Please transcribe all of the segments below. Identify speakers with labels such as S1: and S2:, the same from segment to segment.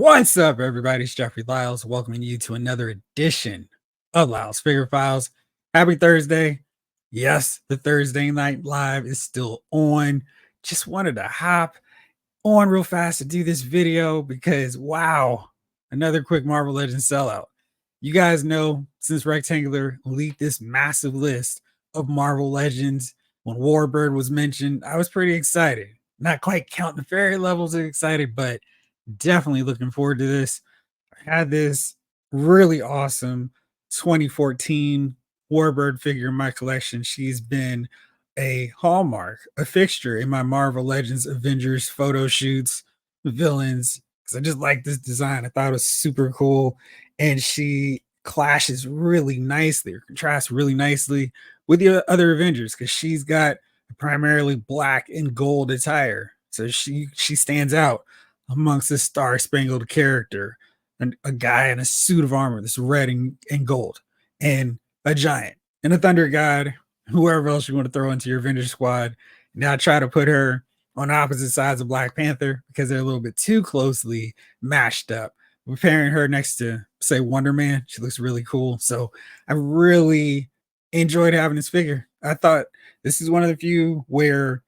S1: What's up, everybody? It's Jeffrey Lyles, welcoming you to another edition of Lyles Figure Files. Happy Thursday. Yes, the Thursday night live is still on. Just wanted to hop on real fast to do this video because, wow, another quick Marvel Legends sellout. You guys know, since Rectangular leaked this massive list of Marvel Legends, when Warbird was mentioned, I was pretty excited. Not quite counting the fairy levels of excited, but definitely looking forward to this. I had this really awesome 2014 Warbird figure in my collection. She's been a hallmark, a fixture in my Marvel Legends Avengers photo shoots, villains, because I just like this design. I thought it was super cool. And she clashes really nicely or contrasts really nicely with the other Avengers because she's got primarily black and gold attire. So she stands out amongst this star-spangled character, and a guy in a suit of armor that's red and gold, and a giant and a thunder god, whoever else you want to throw into your Avengers squad. Now try to put her on opposite sides of Black Panther because they're a little bit too closely matched up. We're pairing her next to, say, Wonder Man. She looks really cool. So I really enjoyed having this figure. I thought this is one of the few where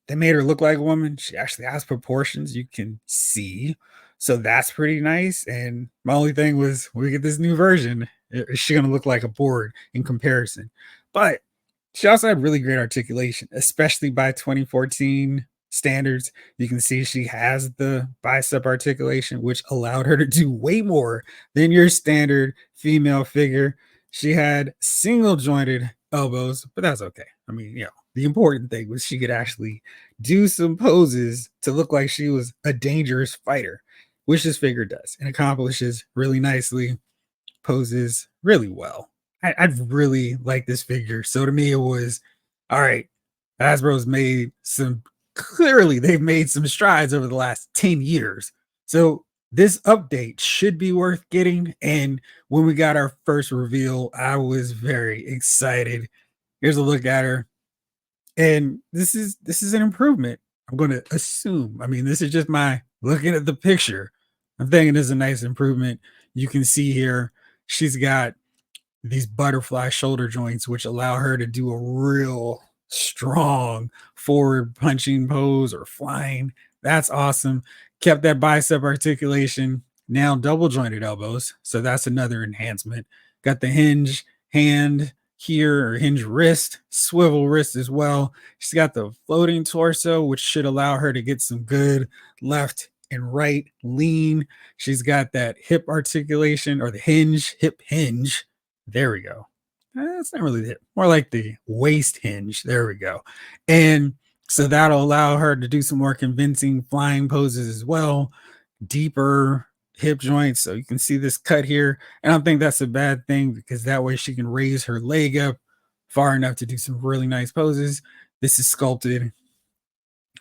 S1: they made her look like a woman. She actually has proportions you can see. So that's pretty nice. And my only thing was, when we get this new version, is she going to look like a board in comparison? But she also had really great articulation, especially by 2014 standards. You can see she has the bicep articulation, which allowed her to do way more than your standard female figure. She had single jointed elbows, but that's okay. I mean, the important thing was she could actually do some poses to look like she was a dangerous fighter, which this figure does and accomplishes really nicely, poses really well. I'd really like this figure. So to me, it was all right. Hasbro's made some, clearly, they've made some strides over the last 10 years. So this update should be worth getting. And when we got our first reveal, I was very excited. Here's a look at her. And this is an improvement. I'm going to assume. I mean, this is just my looking at the picture. I'm thinking this is a nice improvement. You can see here she's got these butterfly shoulder joints, which allow her to do a real strong forward punching pose or flying. That's awesome. Kept that bicep articulation. Now double jointed elbows. So that's another enhancement. Got the hinge hand here, or hinge wrist, swivel wrist as well. She's got the floating torso, which should allow her to get some good left and right lean. She's got that hip articulation, or the hinge, hip hinge. There we go. That's not really the hip, more like the waist hinge. There we go. And so that'll allow her to do some more convincing flying poses as well. Deeper hip joints. So you can see this cut here. And I don't think that's a bad thing, because that way she can raise her leg up far enough to do some really nice poses. This is sculpted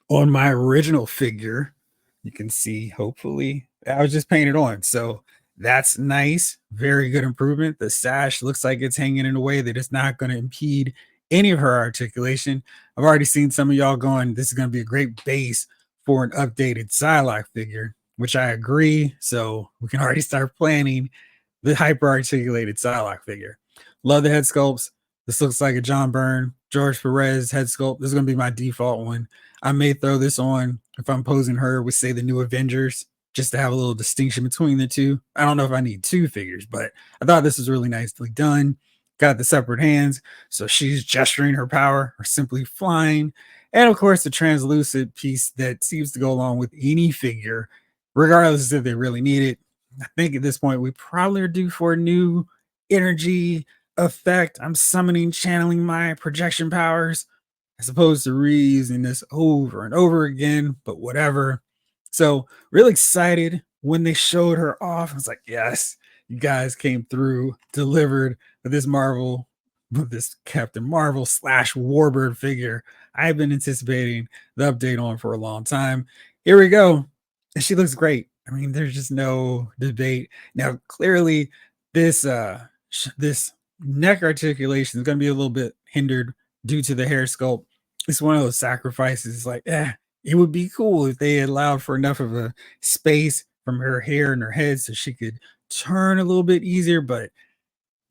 S1: on my original figure. You can see, hopefully, I was just painted on. So that's nice. Very good improvement. The sash looks like it's hanging in a way that it's not going to impede any of her articulation. I've already seen some of y'all going, this is going to be a great base for an updated Psylocke figure, which I agree. So we can already start planning the hyper articulated Psylocke figure. Love the head sculpts. This looks like a John Byrne, George Perez head sculpt. This is going to be my default one. I may throw this on if I'm posing her with, say, the new Avengers, just to have a little distinction between the two. I don't know if I need two figures, but I thought this was really nicely done. Got the separate hands, so she's gesturing her power or simply flying. And of course, the translucent piece that seems to go along with any figure, regardless if they really need it. I think at this point, we probably are due for a new energy effect. I'm summoning, channeling my projection powers, as opposed to reusing this over and over again, but whatever. So really excited when they showed her off. I was like, yes, you guys came through, delivered with this Captain Marvel / Warbird figure I've been anticipating the update on for a long time. Here we go. And she looks great. I mean, there's just no debate. Now, clearly, this neck articulation is going to be a little bit hindered due to the hair sculpt. It's one of those sacrifices. Like, it would be cool if they allowed for enough of a space from her hair and her head so she could turn a little bit easier, but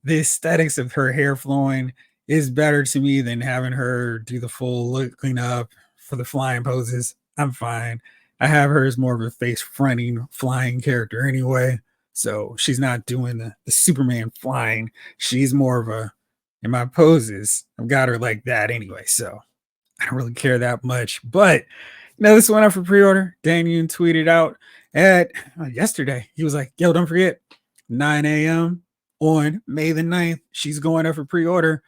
S1: the aesthetics of her hair flowing is better to me than having her do the full looking up for the flying poses. I'm fine. I have her as more of a face fronting flying character anyway. So she's not doing the Superman flying. She's more of a, in my poses, I've got her like that anyway. So I don't really care that much. But this went up for pre-order. Dan Yoon tweeted out at yesterday. He was like, yo, don't forget 9 a.m. on May the 9th. She's going up for pre-order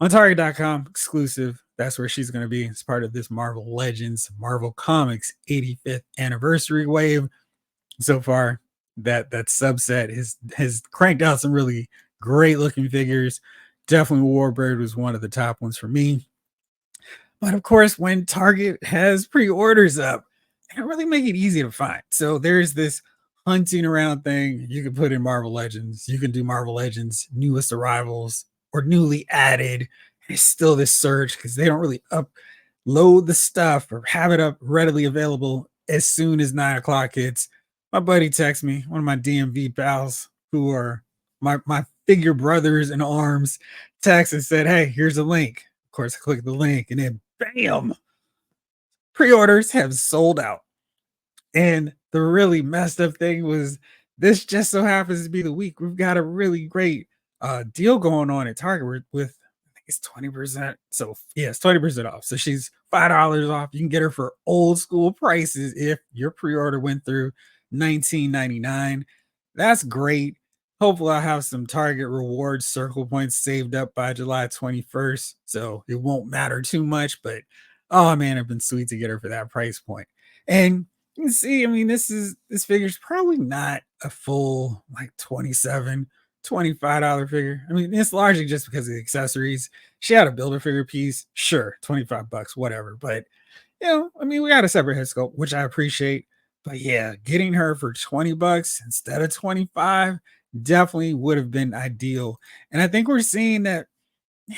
S1: on Target.com exclusive. That's where she's going to be. It's part of this Marvel Legends, Marvel Comics 85th anniversary wave. So far, that subset has cranked out some really great looking figures. Definitely Warbird was one of the top ones for me. But of course, when Target has pre-orders up, they don't really make it easy to find. So there's this hunting around thing. You can put in Marvel Legends. You can do Marvel Legends newest arrivals or newly added. And it's still this surge because they don't really upload the stuff or have it up readily available as soon as 9 o'clock hits. My buddy texts me, one of my DMV pals who are my figure brothers in arms, text and said, hey, here's a link. Of course, I click the link and then bam, pre-orders have sold out. And the really messed up thing was this just so happens to be the week we've got a really great deal going on at Target with I think it's 20%. So yeah, it's 20% off. So she's $5 off. You can get her for old school prices if your pre-order went through $19.99. That's great. Hopefully, I'll have some Target rewards circle points saved up by July 21st, so it won't matter too much. But oh man, it'd been sweet to get her for that price point. And you can see, I mean, this figure's probably not a full like $27, $25 figure. I mean, it's largely just because of the accessories. She had a builder figure piece, sure, $25, whatever. But I mean, we got a separate head sculpt, which I appreciate. But yeah, getting her for $20 instead of 25 definitely would have been ideal. And I think we're seeing that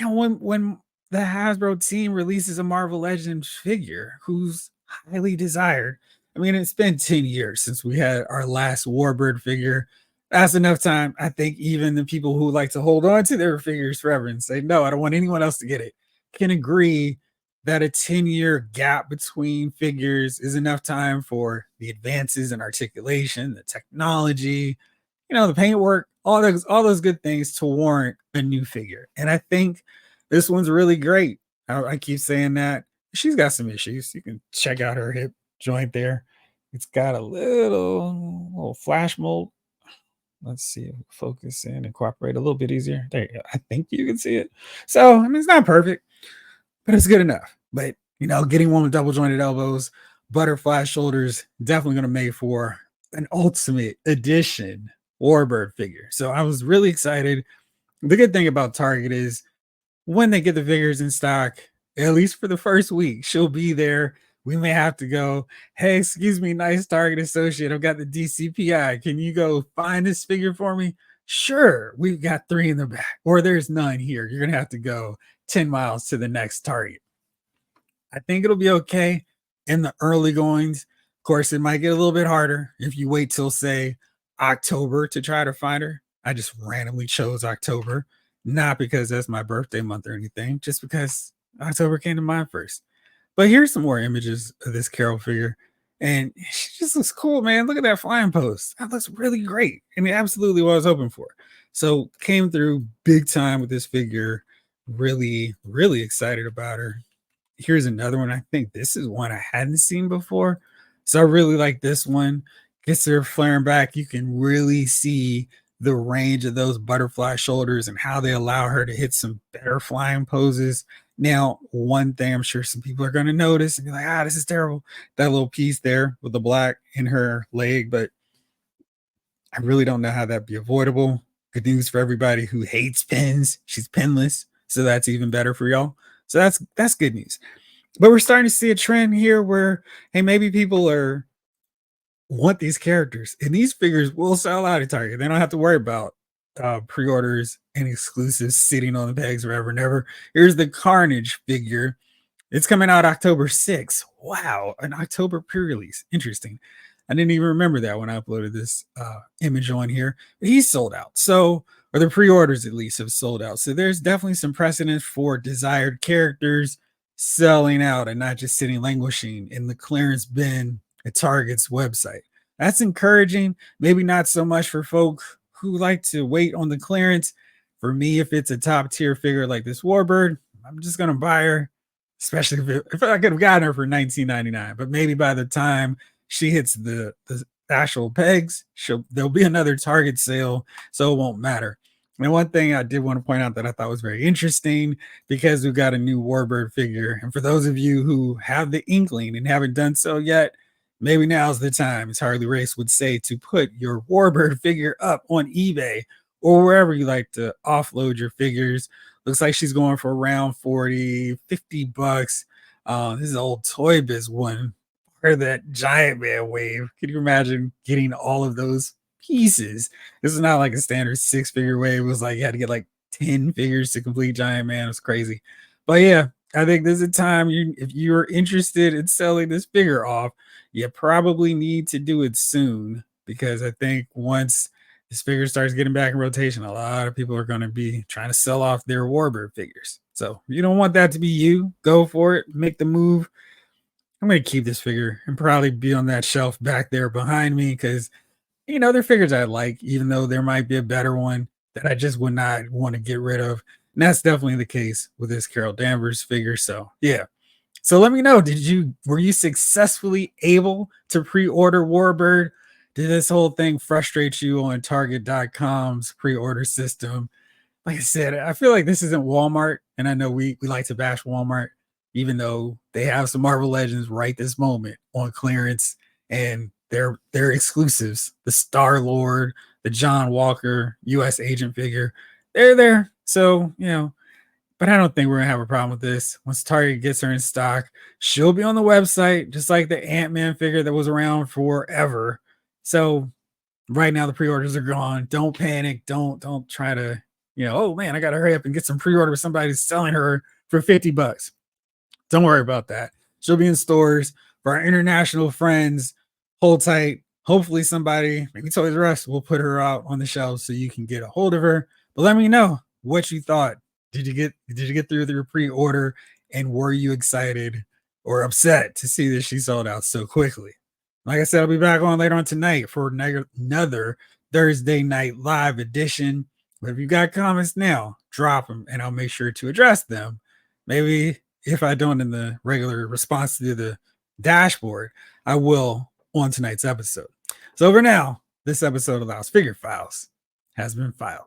S1: when the Hasbro team releases a Marvel Legends figure who's highly desired. I mean, it's been 10 years since we had our last Warbird figure. That's enough time. I think even the people who like to hold on to their figures forever and say, no, I don't want anyone else to get it, can agree that a 10-year gap between figures is enough time for the advances in articulation, the technology, the paintwork, all those good things to warrant a new figure. And I think this one's really great. I keep saying that. She's got some issues. You can check out her hip joint there. It's got a little flash mold. Let's see if we focus in and cooperate a little bit easier. There you go. I think you can see it. So, I mean, it's not perfect, but it's good enough. But, getting one with double jointed elbows, butterfly shoulders, definitely going to make for an ultimate edition Warbird figure. So I was really excited. The good thing about Target is when they get the figures in stock, at least for the first week, she'll be there. We may have to go, hey, excuse me, nice Target associate. I've got the DCPI. Can you go find this figure for me? Sure, we've got 3 in the back, or there's none here. You're going to have to go 10 miles to the next Target. I think it'll be okay in the early goings. Of course, it might get a little bit harder if you wait till, say, October to try to find her. I just randomly chose October, not because that's my birthday month or anything, just because October came to mind first. But here's some more images of this Carol figure. And she just looks cool, man. Look at that flying pose. That looks really great. And absolutely what I was hoping for. So came through big time with this figure. Really, really excited about her. Here's another one. I think this is one I hadn't seen before. So I really like this one. Gets her flaring back. You can really see the range of those butterfly shoulders and how they allow her to hit some better flying poses. Now, one thing I'm sure some people are going to notice and be like, this is terrible. That little piece there with the black in her leg, but I really don't know how that'd be avoidable. Good news for everybody who hates pins. She's pinless, so that's even better for y'all. So that's good news. But we're starting to see a trend here where, hey, maybe people want these characters, and these figures will sell out at Target. They don't have to worry about pre-orders and exclusives sitting on the pegs forever and ever. Here's the Carnage figure. It's coming out October 6th. Wow, an October pre-release. Interesting. I didn't even remember that when I uploaded this image on here. But he's sold out. So, or the pre-orders at least have sold out. So there's definitely some precedent for desired characters selling out and not just sitting languishing in the clearance bin at Target's website. That's encouraging. Maybe not so much for folk who like to wait on the clearance. For me, if it's a top tier figure like this Warbird, I'm just gonna buy her, especially if I could have gotten her for 19.99. But maybe by the time she hits the actual pegs, there'll be another Target sale, so it won't matter. And one thing I did want to point out that I thought was very interesting, because we've got a new Warbird figure, and for those of you who have the inkling and haven't done so yet, maybe now's the time, as Harley Race would say, to put your Warbird figure up on eBay or wherever you like to offload your figures. Looks like she's going for around 40, 50 bucks. This is an old Toy Biz one, part of that Giant Man wave. Can you imagine getting all of those pieces? This is not like a standard 6-figure wave. It was like you had to get like 10 figures to complete Giant Man. It was crazy. But yeah, I think this is a time if you're interested in selling this figure off, you probably need to do it soon, because I think once this figure starts getting back in rotation, a lot of people are going to be trying to sell off their Warbird figures. So you don't want that to be you. Go for it. Make the move. I'm going to keep this figure and probably be on that shelf back there behind me, because, they're figures I like, even though there might be a better one that I just would not want to get rid of. And that's definitely the case with this Carol Danvers figure. So yeah. So let me know, were you successfully able to pre-order Warbird? Did this whole thing frustrate you on Target.com's pre-order system? Like I said, I feel like this isn't Walmart, and I know we like to bash Walmart, even though they have some Marvel Legends right this moment on clearance, and they're exclusives. The Star-Lord, the John Walker US agent figure, they're there. So, but I don't think we're gonna have a problem with this. Once Target gets her in stock, she'll be on the website, just like the Ant-Man figure that was around forever. So right now the pre-orders are gone. Don't panic. Don't try to, oh man, I gotta hurry up and get some pre-order with somebody selling her for 50 bucks. Don't worry about that. She'll be in stores. For our international friends, hold tight. Hopefully somebody, maybe Toys R Us, will put her out on the shelves so you can get a hold of her. But let me know what you thought. Did you get through your pre-order, and were you excited or upset to see that she sold out so quickly? Like I said, I'll be back on later on tonight for another Thursday night live edition. But if you got comments now, drop them and I'll make sure to address them. Maybe if I don't in the regular response to the dashboard, I will on tonight's episode. So for now, this episode of Loud's Figure Files has been filed.